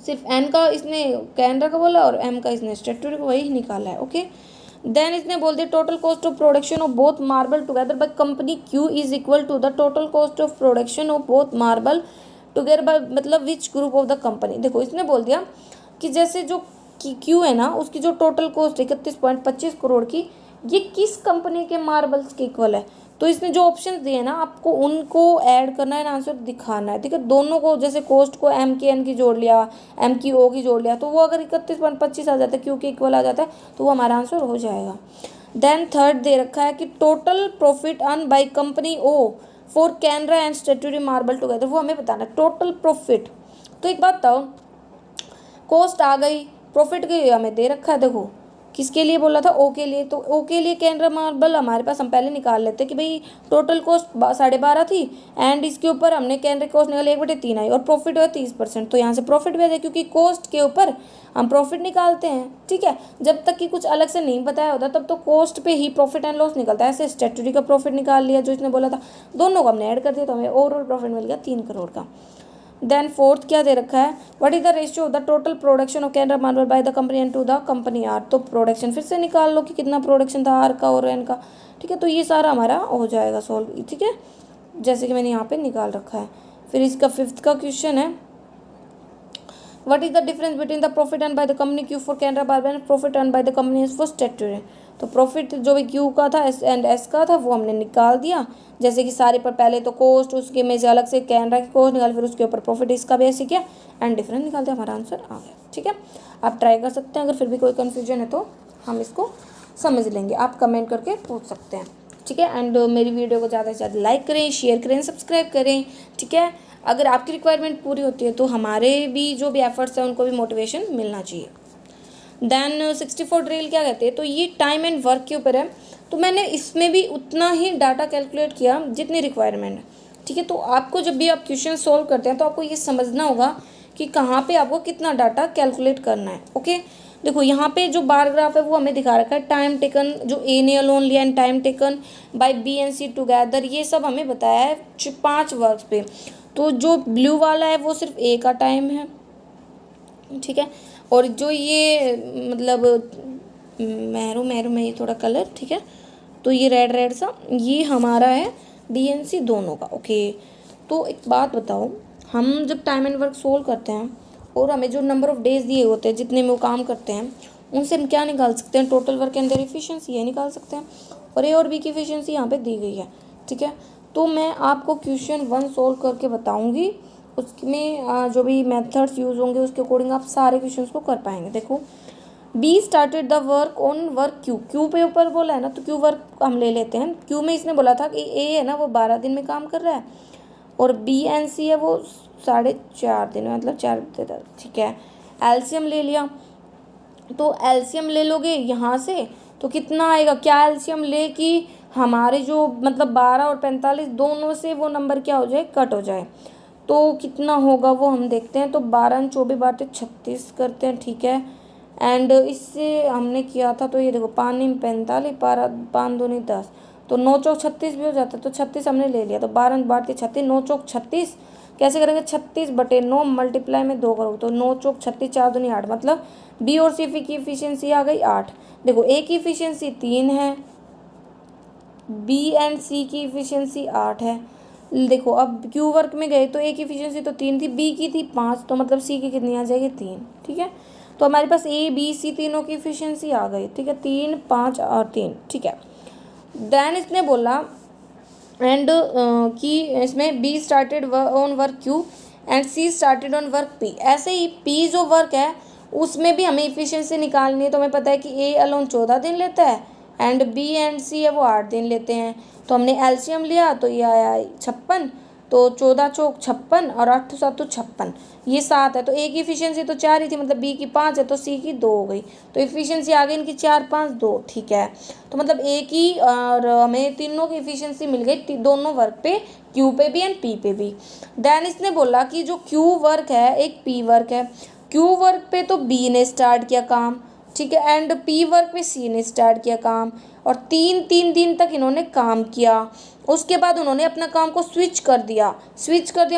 सिर्फ एन का इसने कैनरा का बोला और एम का इसने स्टैट्यूटरी को वही निकाला है। ओके, देन इसने बोल दिया total cost of production of both marble together by company Q is equal to the total cost of production of both marble together by मतलब which group of the company. देखो इसने बोल दिया कि जैसे जो क्यू है ना, उसकी जो टोटल कॉस्ट 31.25 करोड़ की, ये किस कंपनी के मार्बल्स के इक्वल है। तो इसने जो ऑप्शंस दिए ना, आपको उनको ऐड करना है, आंसर दिखाना है। ठीक है, दोनों को जैसे कॉस्ट को एम की एन की जोड़ लिया, एम की ओ की जोड़ लिया, तो वो अगर 31.25 आ जाता है, क्यू के इक्वल आ जाता है, तो वो हमारा आंसर हो जाएगा। देन थर्ड दे रखा है कि total profit earn by company O for Canara and statutory marble together, वो हमें बताना है टोटल प्रॉफिट। तो एक बात बताओ, कॉस्ट आ गई, प्रॉफिट की हमें दे रखा है। देखो किसके लिए बोला था, ओ के लिए, तो ओ के लिए कैनरा मार्बल हमारे पास हम पहले निकाल लेते कि भाई टोटल कॉस्ट 12.5 थी एंड इसके ऊपर हमने कैनरा कॉस्ट निकाली 1/3 आई और प्रॉफिट हुआ 30%, तो यहाँ से प्रॉफिट भी आ जाए क्योंकि कॉस्ट के ऊपर हम प्रॉफिट निकालते हैं। ठीक है, जब तक कि कुछ अलग से नहीं बताया होता तब तो कॉस्ट पे ही प्रॉफिट एंड लॉस निकलता है। ऐसे स्टैट्यूटरी का प्रॉफिट निकाल लिया जो इसने बोला था, दोनों को हमने ऐड कर दिया तो हमें ओवरऑल प्रॉफिट मिल गया 3 करोड़ का। देन फोर्थ क्या दे रखा है, what is the ratio of the total production of Canara marble by the company and to the company R. तो प्रोडक्शन फिर से निकाल लो कि कितना प्रोडक्शन था आर का और एन का। ठीक है, तो ये सारा हमारा हो जाएगा सॉल्व। ठीक है, जैसे कि मैंने यहाँ पे निकाल रखा है। फिर इसका फिफ्थ का क्वेश्चन है, what is the difference between the profit earn bye the company Q for Canara marble and profit earn bye the company S for statutory. तो प्रॉफिट जो भी क्यू का था एस एंड एस का था वो हमने निकाल दिया, जैसे कि सारे पर पहले तो कॉस्ट, उसके में से अलग से कैनरा की कॉस्ट निकाल, फिर उसके ऊपर प्रॉफिट इसका भी ऐसे किया एंड डिफरेंस निकाल दिया, हमारा आंसर आ गया। ठीक है, आप ट्राई कर सकते हैं, अगर फिर भी कोई कन्फ्यूजन है तो हम इसको समझ लेंगे, आप कमेंट करके पूछ सकते हैं। ठीक है, एंड मेरी वीडियो को ज़्यादा से ज़्यादा लाइक करें, शेयर करें, सब्सक्राइब करें। ठीक है, अगर आपकी रिक्वायरमेंट पूरी होती है तो हमारे भी जो भी एफर्ट्स हैं उनको भी मोटिवेशन मिलना चाहिए। देन 64 ड्रिल क्या कहते हैं, तो ये टाइम एंड वर्क के ऊपर है, तो मैंने इसमें भी उतना ही डाटा कैलकुलेट किया जितनी रिक्वायरमेंट है। ठीक है, तो आपको जब भी आप क्वेश्चन सॉल्व करते हैं तो आपको ये समझना होगा कि कहाँ पे आपको कितना डाटा कैलकुलेट करना है। ओके, देखो यहाँ पे जो बार ग्राफ है वो हमें दिखा रखा है, टाइम टेकन जो ए ने अलोन लिया and time taken by B and C together, ये सब हमें बताया है 5 वर्क पे। तो जो ब्लू वाला है वो सिर्फ ए का टाइम है। ठीक है, और जो ये मतलब मैरून में ये थोड़ा कलर, ठीक है, तो ये रेड सा ये हमारा है बी एंड सी दोनों का। ओके, तो एक बात बताओ, हम जब टाइम एंड वर्क सोल्व करते हैं और हमें जो नंबर ऑफ डेज दिए होते हैं जितने में वो काम करते हैं, उनसे हम क्या निकाल सकते हैं, total work and their efficiency ये निकाल सकते हैं, और ए और बी की एफिशिएंसी यहाँ पे दी गई है। ठीक है, तो मैं आपको क्वेश्चन 1 सोल्व करके बताऊँगी, उसमें जो भी मेथड्स यूज़ होंगे उसके अकॉर्डिंग आप सारे क्वेश्चंस को कर पाएंगे। देखो, be started the work on work Q, Q पे ऊपर बोला है ना, तो क्यू वर्क हम ले लेते हैं। क्यू में इसने बोला था कि ए है ना वो 12 दिन में काम कर रहा है और बी एंड सी है वो 4.5 दिन में, मतलब 4 दिन। ठीक है, एलसीएम ले लिया, तो एलसीएम ले लोगे यहाँ से तो कितना आएगा, क्या एलसीएम ले कि हमारे जो मतलब 12 और 45 दोनों से वो नंबर क्या हो जाए, कट हो जाए, तो कितना होगा वो हम देखते हैं। तो 12 और 24 बाटे 36 करते हैं। ठीक है, एंड इससे हमने किया था तो ये देखो 5 में 45, 5 दूनी 10, तो 9 चौक 36 भी हो जाता है, तो 36 हमने ले लिया, तो 12 बाटे 36, 9 चौक 36 कैसे करेंगे, 36/9 मल्टीप्लाई में 2 करो तो 9 चौक 36, 4 दूनी 8, मतलब बी और सी की इफिशियंसी आ गई 8। देखो ए की इफिशियंसी 3 है, बी एंड सी की इफिशियंसी 8 है। देखो अब क्यू वर्क में गए तो ए की इफिशियंसी तो 3 थी, बी की थी 5, तो मतलब सी की कितनी आ जाएगी 3। ठीक है, तो हमारे पास ए बी सी तीनों की इफिशियंसी आ गई। ठीक है, 3 5 और 3। ठीक है, देन इसने बोला एंड कि इसमें B started on work Q and C started on work P. ऐसे ही पी जो वर्क है उसमें भी हमें इफिशियंसी निकालनी है, तो हमें पता है कि ए अलोन 14 दिन लेता है एंड बी एंड सी है वो 8 दिन लेते हैं। तो हमने एलसीएम लिया तो ये आया 56, तो 14 चौक 56 और 8 7 56, ये 7 है, तो ए की इफिशियंसी तो 4 ही थी, मतलब बी की 5 है तो सी की 2 हो गई, तो इफिशियंसी आ गई इनकी 4 5 2। ठीक है, तो मतलब ए की और हमें तीनों की इफिशियंसी मिल गई दोनों वर्क पे, क्यू पे भी एंड पी पे भी। देन इसने बोला कि जो क्यू वर्क है एक पी वर्क है, क्यू वर्क पे तो बी ने स्टार्ट किया काम, ठीक है, एंड पी वर्क पे सी ने स्टार्ट किया काम, और 3 दिन तक इन्होंने काम किया, उसके बाद उन्होंने अपना काम को स्विच कर दिया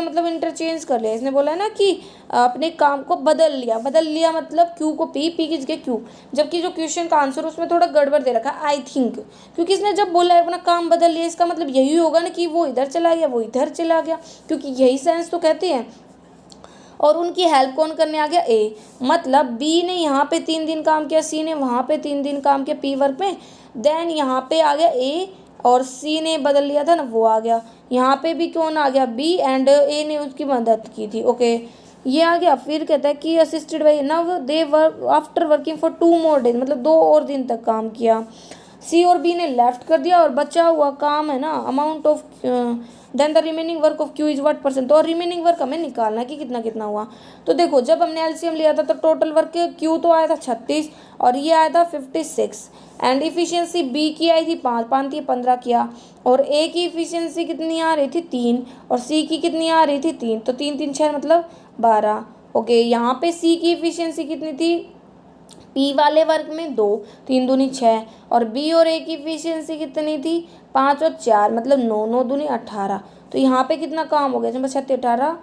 मतलब इंटरचेंज कर लिया। इसने बोला है ना कि अपने काम को बदल लिया मतलब क्यू को पी की जगह क्यू, जबकि जो क्वेश्चन का आंसर उसमें थोड़ा गड़बड़ दे रखा है आई थिंक, क्योंकि इसने जब बोला है अपना काम बदल लिया इसका मतलब यही होगा ना कि वो इधर चला गया वो इधर चला गया, क्योंकि यही सेंस तो कहते हैं। और उनकी हेल्प कौन करने आ गया, ए, मतलब बी ने यहाँ पे 3 दिन काम किया, सी ने वहाँ पे 3 दिन काम किया पी वर्क में, देन यहाँ पे आ गया ए और सी ने बदल लिया था ना वो आ गया, यहाँ पे भी कौन आ गया बी एंड ए ने उसकी मदद की थी। ओके ये आ गया। फिर कहता है कि असिस्टेड बाई नव they work after working for 2 more days, मतलब 2 और दिन तक काम किया। सी और बी ने लेफ्ट कर दिया और बचा हुआ काम है ना amount of then the remaining work of Q is what percent, तो और रिमेनिंग वर्क हमें निकालना है कि कितना कितना हुआ। तो देखो जब हमने एलसीएम लिया था तो टोटल वर्क क्यू तो आया था 36 और ये आया था 56 एंड इफिशियंसी बी की आई थी 5 थी 15 किया, और ए की इफिशियंसी कितनी आ रही थी 3 और सी की कितनी आ रही थी 3, तो 3 3 6 मतलब 12। ओके यहाँ पे सी की इफिशियंसी कितनी थी पी वाले वर्ग में 2, 3 दूनी 6 और बी और ए की इफिशियंसी कितनी थी 5 और 4 मतलब 9, 9 दूनी 18। तो यहाँ पे कितना काम हो गया, जब 36 18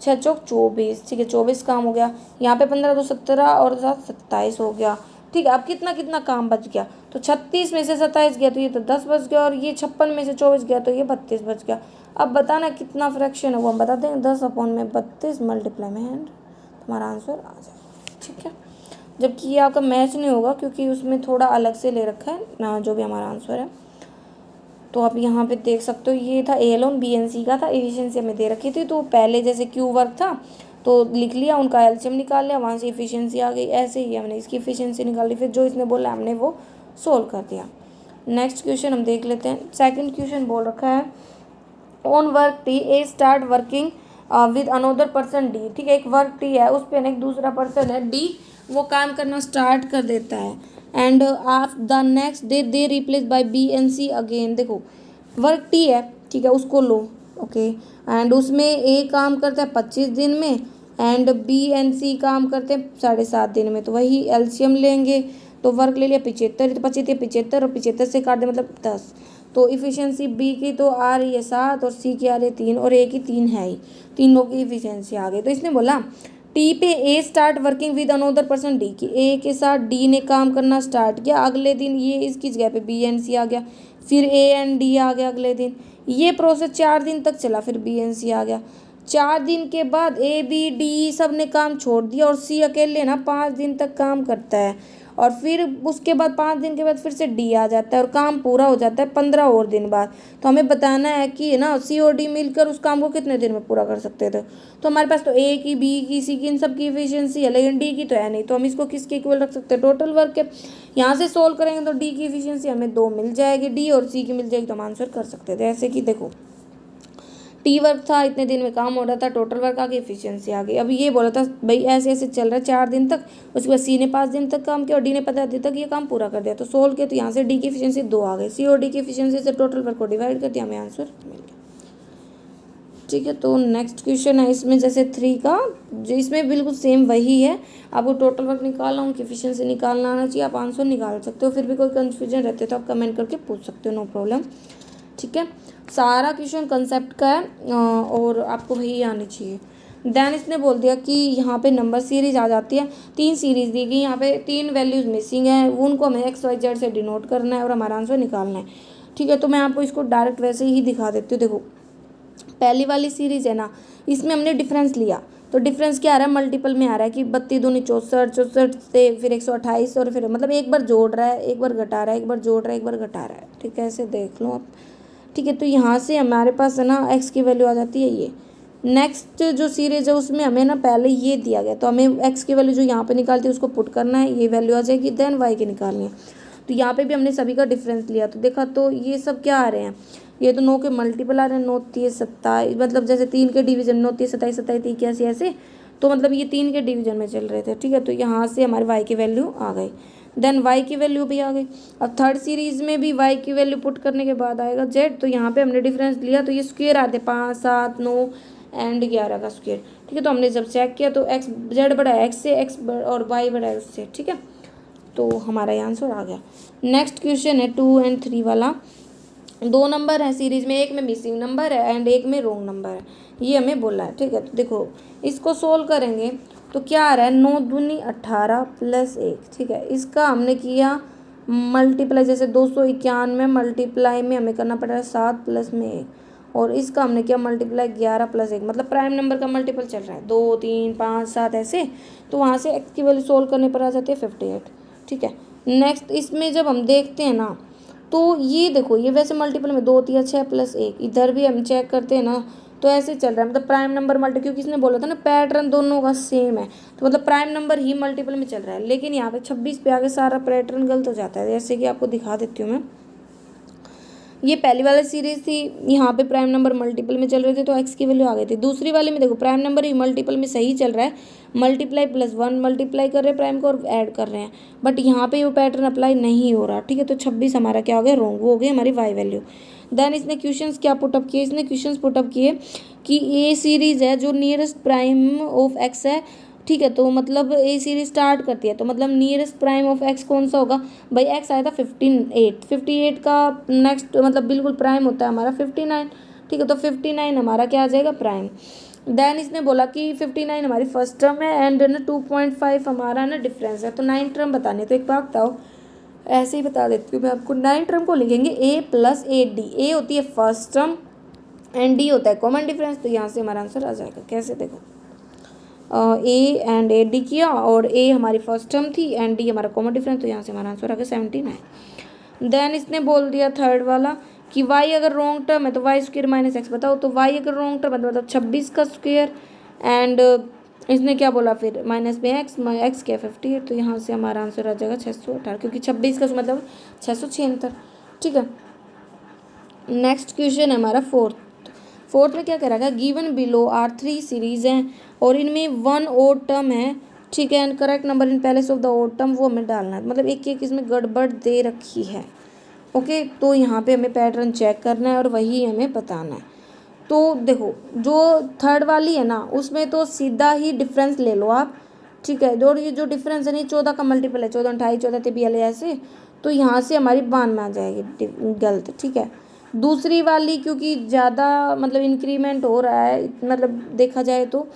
6 चौक 24, ठीक है 24 काम हो गया। यहाँ पे 15 2 17 और 7 27 हो गया। ठीक है अब कितना कितना काम बच गया, तो 36 में से 27 गया तो ये तो 10 बच गया, और ये 56 में से 24 गया तो ये 32 बच गया। अब बताना कितना फ्रैक्शन है वो हम बता देंगे, 10/32 मल्टीप्लाई में एंड तुम्हारा आंसर आ जाएगा। ठीक है जबकि ये आपका मैच नहीं होगा क्योंकि उसमें थोड़ा अलग से ले रखा है ना जो भी हमारा आंसर है। तो आप यहाँ पे देख सकते हो ये था ए एलोन बी एन सी का था, एफिशिएंसी हमें दे रखी थी, तो पहले जैसे क्यू वर्क था तो लिख लिया उनका एलसीएम निकाल लिया, वहाँ से एफिशिएंसी आ गई, ऐसे ही हमने इसकी एफिशिएंसी निकाली, फिर जो इसने बोला हमने वो सोल्व कर दिया। नेक्स्ट क्वेश्चन हम देख लेते हैं। सेकेंड क्वेश्चन बोल रखा है on work T A start working with another person D. ठीक है एक वर्क टी है उस पर एक दूसरा पर्सन है डी, वो काम करना स्टार्ट कर देता है एंड आफ् the next day they replace by B and C again. देखो वर्क टी है ठीक है उसको लो ओके एंड उसमें ए काम करता है 25 दिन में एंड बी एंड सी काम करते हैं 7.5 दिन में, तो वही एलसीएम लेंगे तो वर्क ले लिया 75, तो 25 75 और 75 से काट दे मतलब 10, तो इफिशियंसी बी की तो आ रही है 7 और सी की आ रही है 3 और ए की 3 है ही, तीनों की इफिशियंसी आ गई। तो इसने बोला टी पे A start working with another person D, की ए के साथ डी ने काम करना स्टार्ट किया, अगले दिन ये इसकी जगह पे बी एंड सी आ गया, फिर ए एंड डी आ गया अगले दिन, ये प्रोसेस 4 दिन तक चला, फिर बी एंड सी आ गया। 4 दिन के बाद ए बी डी सब ने काम छोड़ दिया और सी अकेले ना 5 दिन तक काम करता है, और फिर उसके बाद 5 दिन के बाद फिर से डी आ जाता है और काम पूरा हो जाता है 15 और दिन बाद। तो हमें बताना है कि ना सी और डी मिलकर उस काम को कितने दिन में पूरा कर सकते थे। तो हमारे पास तो ए की बी की सी की इन सब की एफिशिएंसी है लेकिन डी की तो है नहीं, तो हम इसको किसके इक्वल रख सकते हैं टोटल वर्क के। यहाँ से सोल्व करेंगे तो डी की एफिशिएंसी हमें 2 मिल जाएगी, डी और सी की मिल जाएगी, तो हम आंसर कर सकते थे। ऐसे कि देखो टी वर्क था इतने दिन में काम हो रहा था, टोटल वर्क आ गई एफिशिएंसी आ गई। अब ये बोला था भाई ऐसे ऐसे चल रहा है 4 दिन तक, उसके बाद सी ने 5 दिन तक काम किया और डी ने 15 दिन तक ये काम पूरा कर दिया, तो सोल्व किया तो यहाँ से डी की एफिशिएंसी 2 आ गई, सी और डी की एफिशिएंसी से टोटल वर्क को डिवाइड कर दिया, हमें आंसर मिल गया। ठीक है तो नेक्स्ट क्वेश्चन है इसमें जैसे 3 का, जो इसमें बिल्कुल सेम वही है, आपको टोटल वर्क निकालना उनकी एफिशिएंसी निकालना आना चाहिए, आप आंसर निकाल सकते हो। फिर भी कोई कन्फ्यूजन रहते तो आप कमेंट करके पूछ सकते हो, नो प्रॉब्लम। ठीक है सारा क्वेश्चन कंसेप्ट का है और आपको वही आनी चाहिए। देन इसने बोल दिया कि यहाँ पे नंबर सीरीज आ जाती है, 3 सीरीज दी गई, यहाँ पे 3 वैल्यूज मिसिंग है, उनको हमें एक्स वाई जेड से डिनोट करना है और हमारा आंसर निकालना है। ठीक है तो मैं आपको इसको डायरेक्ट वैसे ही दिखा देती हूँ। देखो पहली वाली सीरीज है ना, इसमें हमने डिफरेंस लिया, तो डिफरेंस क्या आ रहा है मल्टीपल में आ रहा है कि 32 दूनी 64, 64 से फिर 128 और फिर मतलब एक बार जोड़ रहा है एक बार घटा रहा है, एक बार जोड़ रहा है एक बार घटा रहा है। ठीक है ऐसे देख लो आप। ठीक है तो यहाँ से हमारे पास है ना एक्स की वैल्यू आ जाती है ये। नेक्स्ट जो सीरीज है उसमें हमें ना पहले ये दिया गया, तो हमें एक्स की वैल्यू जो यहाँ पे निकालती है उसको पुट करना है, ये वैल्यू आ जाएगी, देन वाई की निकालनी है। तो यहाँ पे भी हमने सभी का डिफरेंस लिया, तो देखा तो ये सब क्या आ रहे हैं, ये तो 9 के मल्टीपल आ रहे हैं, 9 3 27, मतलब जैसे 3 के डिवीजन 9 3 27 27 81 ऐसे, तो मतलब ये 3 के डिवीजन में चल रहे थे। ठीक है तो यहाँ से हमारे वाई की वैल्यू आ गई, देन y की वैल्यू भी आ गई। अब थर्ड सीरीज में भी y की वैल्यू पुट करने के बाद आएगा z, तो यहाँ पे हमने डिफरेंस लिया तो ये स्क्वायर आते 5 7 9 एंड 11 का स्क्वायर। ठीक है तो हमने जब चेक किया तो x z बड़ा है x से, x और y बड़ा है उससे। ठीक है तो हमारा ये आंसर आ गया। नेक्स्ट क्वेश्चन है 2 और 3 वाला, दो नंबर है सीरीज में, एक में मिसिंग नंबर है एंड एक में रॉन्ग नंबर है, ये हमें बोलना है। ठीक है, तो देखो इसको सोल्व करेंगे तो क्या आ रहा है, 9 दूनी 18 प्लस 1। ठीक है, इसका हमने किया मल्टीप्लाई, जैसे 291 मल्टीप्लाई में हमें करना पड़ रहा है 7 प्लस में 1, और इसका हमने किया मल्टीप्लाई 11 प्लस 1, मतलब प्राइम नंबर का मल्टीपल चल रहा है 2 3 5 7 ऐसे, तो वहाँ से एक्स की वैल्यू सोल्व करने पर आ जाती है 58। ठीक है, नेक्स्ट इसमें जब हम देखते हैं ना, तो ये देखो ये वैसे मल्टीपल में 2 3 6 प्लस 1, इधर भी हम चेक करते हैं ना तो ऐसे चल रहा है, मतलब प्राइम नंबर मल्टी, क्योंकि इसने बोला था ना पैटर्न दोनों का सेम है, तो मतलब प्राइम नंबर ही मल्टीपल में चल रहा है। लेकिन यहाँ पे 26 पे आगे सारा पैटर्न गलत हो जाता है, जैसे कि आपको दिखा देती हूँ मैं। ये पहली वाली सीरीज थी, यहाँ पे प्राइम नंबर मल्टीपल में चल रहे थे तो एक्स की वैल्यू आ गई थी। दूसरी वाली में देखो प्राइम नंबर ही मल्टीपल में सही चल रहा है, मल्टीप्लाई प्लस 1 मल्टीप्लाई कर रहे हैं प्राइम को और ऐड कर रहे हैं, बट यहाँ पे वो पैटर्न अप्लाई नहीं हो रहा। ठीक है, तो 26 हमारा क्या हो गया, रॉन्ग, वो हो गई हमारी वाई वैल्यू। देन इसने क्वेश्चंस क्या पुटअप किए, इसने क्वेश्चंस पुटअप किए कि ए सीरीज है जो नियरेस्ट प्राइम ऑफ एक्स है। ठीक है, तो मतलब ए सीरीज स्टार्ट करती है, तो मतलब नियरेस्ट प्राइम ऑफ एक्स कौन सा होगा भाई, एक्स आया था 58 का नेक्स्ट मतलब बिल्कुल प्राइम होता है हमारा 59। ठीक है, तो 59 हमारा क्या आ जाएगा, प्राइम। देन इसने बोला कि 59 हमारी फर्स्ट टर्म है एंड ना 2.5 हमारा ना डिफरेंस है, तो 9 टर्म बताने, तो एक बात बताओ, ऐसे ही बता देती हूँ मैं आपको। 9 टर्म को लिखेंगे ए प्लस ए डी, ए होती है फर्स्ट टर्म एंड डी होता है कॉमन डिफरेंस, तो यहाँ से हमारा आंसर आ जाएगा। कैसे, देखो ए एंड ए डी किया और ए हमारी फर्स्ट टर्म थी एंड डी हमारा कॉमन डिफरेंस, तो यहाँ से हमारा आंसर आ गया 79। देन इसने बोल दिया थर्ड वाला कि वाई अगर रॉन्ग टर्म है तो वाई स्क्र माइनस एक्स बताओ, तो वाई अगर रॉन्ग टर्म है तो मतलब 26 का स्क्वेयर एंड इसने क्या बोला फिर माइनस में एक्स क्या 58, तो यहाँ से हमारा आंसर आ जाएगा 618, क्योंकि 26 का मतलब 676। ठीक है, नेक्स्ट क्वेश्चन है हमारा फोर्थ में क्या कह रहा है, गिवन बिलो आर 3 सीरीज हैं और इनमें 1 ओड टर्म है। ठीक है, and correct number in place of the odd term वो हमें डालना है, मतलब एक एक इसमें गड़बड़ दे रखी है। ओके, तो यहाँ पे हमें पैटर्न चेक करना है और वही हमें बताना है। तो देखो जो थर्ड वाली है ना उसमें तो सीधा ही डिफरेंस ले लो आप। ठीक है, और ये जो डिफरेंस है नहीं 14 का मल्टीपल है, 14 28 14 43 ऐसे, तो यहाँ से हमारी 92 आ जाएगी गलत। ठीक है, दूसरी वाली क्योंकि ज़्यादा मतलब इंक्रीमेंट हो रहा है, मतलब देखा जाए तो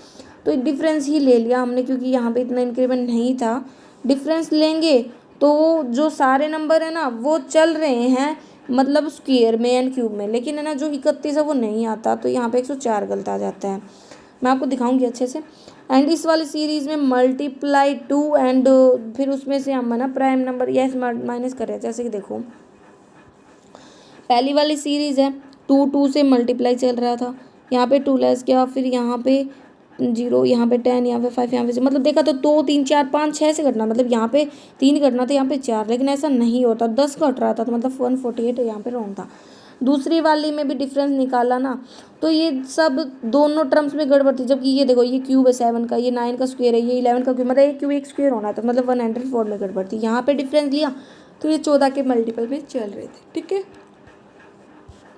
डिफरेंस ही ले लिया हमने, क्योंकि यहाँ पे इतना इंक्रीमेंट नहीं था। डिफरेंस लेंगे तो जो सारे नंबर है ना वो चल रहे हैं मतलब स्क्वायर में एंड क्यूब में, लेकिन है ना जो 31 है वो नहीं आता, तो यहाँ पे 104 गलत आ जाता है। मैं आपको दिखाऊंगी अच्छे से। एंड इस वाली सीरीज़ में मल्टीप्लाई 2 एंड फिर उसमें से हम है ना प्राइम नंबर यस माइनस कर रहे हैं, जैसे कि देखो पहली वाली सीरीज़ है 2 से मल्टीप्लाई चल रहा था, यहाँ पे 2 लेस किया, फिर यहाँ पे 0, यहाँ पे 10, यहाँ पे 5, यहाँ पे मतलब देखा तो 2 3 4 5 6 से घटना, मतलब यहाँ पे 3 घटना था यहाँ पे 4, लेकिन ऐसा नहीं होता, 10 घट रहा था, तो मतलब 148 यहाँ पे रॉन्ग था। दूसरी वाली में भी डिफरेंस निकाला ना, तो ये सब दोनों टर्म्स में गड़बड़ थी, जबकि ये देखो ये क्यूब है 7 का, ये 9 का स्क्वायर है, ये 11 का क्यूब, मतलब एक क्यूब एक स्क्वायर होना था, मतलब 104 में गड़बड़ थी। यहाँ पे डिफरेंस लिया तो ये 14 के मल्टीपल में चल रहे थे। ठीक है,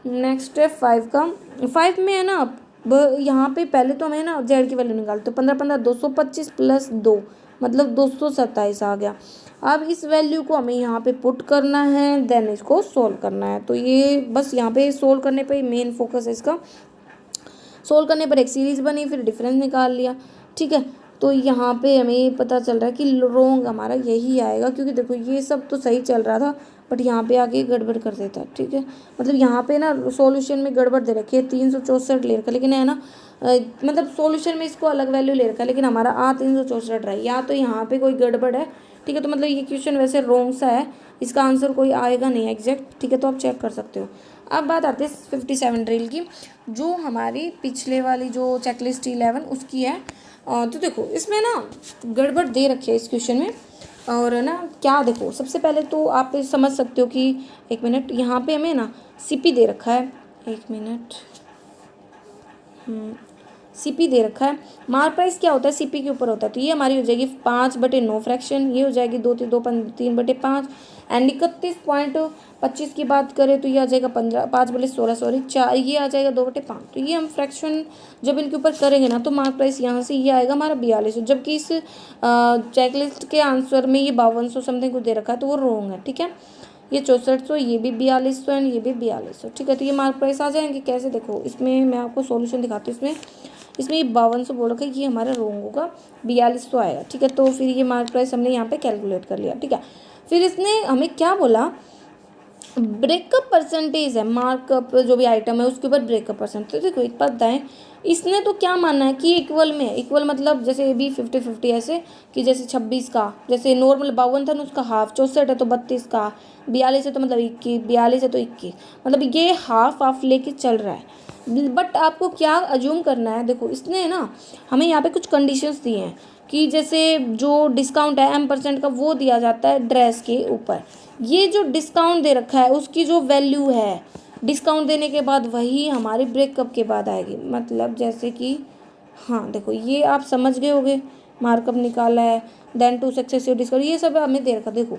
नेक्स्ट है 5 का। 5 में है ना यहाँ पे पहले तो हमें ना जेड की वैल्यू निकालते, 15 15 225 प्लस 2 मतलब 227 आ गया। अब इस वैल्यू को हमें यहाँ पे पुट करना है, देन इसको सोल्व करना है। तो ये बस यहाँ पे सोल्व करने पे मेन फोकस है इसका। सोल्व करने पर एक सीरीज बनी, फिर डिफरेंस निकाल लिया। ठीक है, तो यहाँ पे हमें पता चल रहा है कि रोंग हमारा यही आएगा, क्योंकि देखो ये सब तो सही चल रहा था बट यहाँ पे आके गड़बड़ कर देता है। ठीक है, मतलब यहाँ पे ना सॉल्यूशन में गड़बड़ दे रखी है, 364 ले रखा, लेकिन है ना मतलब सॉल्यूशन में इसको अलग वैल्यू ले रखा है, लेकिन हमारा 364 रहा है, या तो यहाँ पे कोई गड़बड़ है। ठीक है, तो मतलब ये क्वेश्चन वैसे रॉन्ग सा है, इसका आंसर कोई आएगा नहीं एग्जैक्ट। ठीक है, तो आप चेक कर सकते हो। अब बात आती है 57 ड्रिल की, जो हमारी पिछले वाली जो चेकलिस्ट 11 उसकी है। तो देखो इसमें ना गड़बड़ दे रखी है इस क्वेश्चन में, और ना क्या देखो सबसे पहले तो आप समझ सकते हो कि एक मिनट यहाँ पे हमें ना सीपी दे रखा है, एक मिनट सीपी दे रखा है। मार्क प्राइस क्या होता है सीपी के ऊपर होता है, तो ये हमारी हो जाएगी 5/9 फ्रैक्शन, ये हो जाएगी 3/5 एंड 31.25 की बात करें तो ये आ जाएगा 5/16 सॉरी 4, ये आ जाएगा 2/5। तो ये हम फ्रैक्शन जब इनके ऊपर करेंगे ना तो मार्क प्राइस यहाँ से ये आएगा हमारा 4200, जबकि इस चेकलिस्ट के आंसर में ये 5200 समथिंग को दे रखा है, तो वो रॉन्ग है। ठीक है, ये 6400, ये भी 4200 एंड ये भी 4200। ठीक है, तो ये मार्क प्राइस आ जाएंगे कैसे, देखो इसमें मैं आपको सॉल्यूशन दिखाती हूँ। इसमें ये 5200 बोल रखा है, ये हमारा रॉन्ग होगा, 4200 आएगा। ठीक है, तो फिर ये मार्क प्राइस हमने यहाँ पे कैलकुलेट कर लिया। ठीक है, फिर इसने हमें क्या बोला, ब्रेकअप परसेंटेज है, मार्कअप जो भी आइटम है उसके ऊपर ब्रेकअप परसेंटेज। देखो एक बात बताएं, इसने तो क्या मानना है कि इक्वल में है, इक्वल मतलब जैसे भी 50-50 ऐसे, कि जैसे 26 का, जैसे नॉर्मल 52 था ना उसका हाफ, 64 है तो 32 का, 42 है तो मतलब 21, 42 है तो 21, मतलब ये हाफ हाफ लेके चल रहा है। बट आपको क्या अज्यूम करना है, देखो इसने ना हमें यहाँ पे कुछ कंडीशंस दी हैं कि जैसे जो डिस्काउंट है M% का वो दिया जाता है ड्रेस के ऊपर। ये जो डिस्काउंट दे रखा है उसकी जो वैल्यू है डिस्काउंट देने के बाद वही हमारी ब्रेकअप के बाद आएगी। मतलब जैसे कि हाँ देखो ये आप समझ गए होगे, मार्कअप निकाला है, देन 2 सक्सेसिव डिस्काउंट, ये सब हमें दे रखा। देखो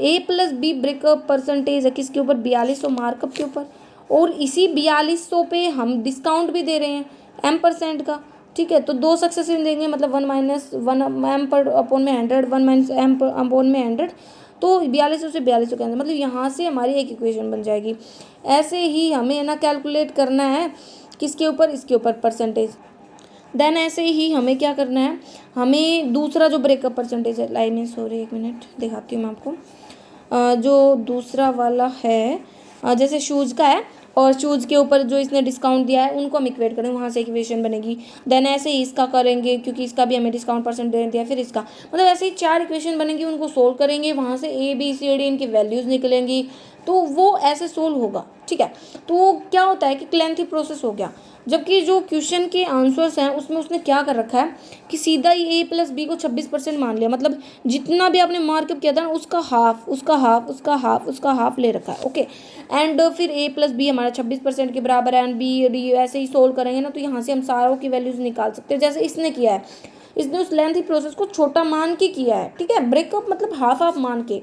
A+B ब्रेकअप परसेंटेज है किसके ऊपर, 4200 मार्कअप के ऊपर, और इसी 4200 पे हम डिस्काउंट भी दे रहे हैं M% का। ठीक है, तो 2 सक्सेसिव देंगे, मतलब 1 - 1 M/100, 1 - M/100, तो 4200 से 4200 के अंदर, मतलब यहाँ से हमारी एक इक्वेशन बन जाएगी। ऐसे ही हमें ना कैलकुलेट करना है किसके ऊपर, इसके ऊपर परसेंटेज। देन ऐसे ही हमें क्या करना है, हमें दूसरा जो ब्रेकअप परसेंटेज है, लाइन सॉरी एक मिनट दिखाती हूँ मैं आपको। जो दूसरा वाला है जैसे शूज़ का है, और शूज़ के ऊपर जो इसने डिस्काउंट दिया है उनको हम इक्वेट करेंगे, वहाँ से इक्वेशन बनेगी। देन ऐसे ही इसका करेंगे क्योंकि इसका भी हमें डिस्काउंट परसेंट दे दिया, फिर इसका, मतलब ऐसे ही 4 इक्वेशन बनेंगी, उनको सोल्व करेंगे, वहाँ से ABCD इनकी वैल्यूज़ निकलेंगी, तो वो ऐसे सोल्व होगा। ठीक है, तो वो क्या होता है कि लेंथी प्रोसेस हो गया। जबकि जो क्वेश्चन के आंसर्स हैं उसमें उसने क्या कर रखा है कि सीधा ही A+B को 26% मान लिया, मतलब जितना भी आपने मार्कअप किया था ना उसका हाफ, उसका हाफ, उसका हाफ, उसका हाफ ले रखा है। ओके, एंड फिर A+B हमारा 26% के बराबर है, एंड B ऐसे ही सोल्व करेंगे ना, तो यहाँ से हम सारों की वैल्यूज निकाल सकते हैं जैसे इसने किया है। इसने उस लेंथी प्रोसेस को छोटा मान के किया है। ठीक है, ब्रेकअप मतलब हाफ हाफ मान के,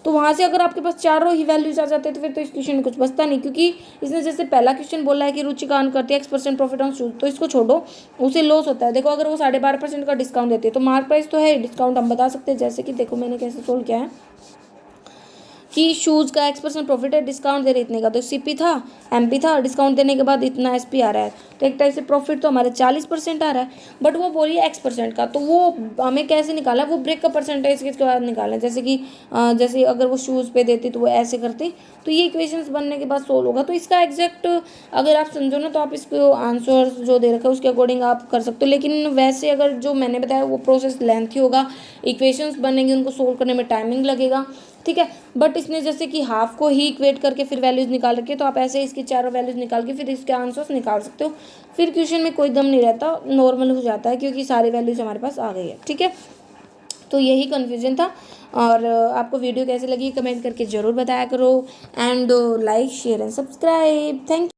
तो वहाँ से अगर आपके पास चारों ही वैल्यूज आ जाते हैं तो फिर तो इस क्वेश्चन में कुछ बचता नहीं, क्योंकि इसने जैसे पहला क्वेश्चन बोला है कि रुचिका अर्न करती है X% प्रॉफिट ऑन शूज, तो इसको छोड़ो, उसे लॉस होता है। देखो अगर वो 12.5% का डिस्काउंट देती है तो मार्क प्राइस तो है, डिस्काउंट हम बता सकते हैं। जैसे कि देखो मैंने कैसे सोल्व किया है कि शूज़ का X% प्रॉफिट है, डिस्काउंट दे रहे इतने का, तो CP था, MP था, डिस्काउंट देने के बाद इतना SP आ रहा है, तो एक टाइप से प्रॉफिट तो हमारे 40% आ रहा है, बट वो बोलिए X% का, तो वो हमें कैसे निकाला, वो ब्रेकअप परसेंटेज के बाद निकालें। जैसे कि जैसे अगर वो शूज़ पे देती तो वो ऐसे करती, तो ये इक्वेशंस बनने के बाद सोल्व होगा। तो इसका एग्जैक्ट अगर आप समझो ना तो आप इसको आंसर जो दे रखा है उसके अकॉर्डिंग आप कर सकते हो, लेकिन वैसे अगर जो मैंने बताया वो प्रोसेस लेंथी होगा, इक्वेशंस बनेंगे, उनको सोल्व करने में टाइमिंग लगेगा। ठीक है, बट इसने जैसे कि हाफ को ही इक्वेट करके फिर वैल्यूज निकाल रखी है, तो आप ऐसे इसकी चारों वैल्यूज निकाल के फिर इसके आंसर्स निकाल सकते हो। फिर क्वेश्चन में कोई दम नहीं रहता, नॉर्मल हो जाता है क्योंकि सारी वैल्यूज हमारे पास आ गई है। ठीक है, तो यही कन्फ्यूजन था। और आपको वीडियो कैसी लगी कमेंट करके ज़रूर बताया करो, and like share and subscribe. Thank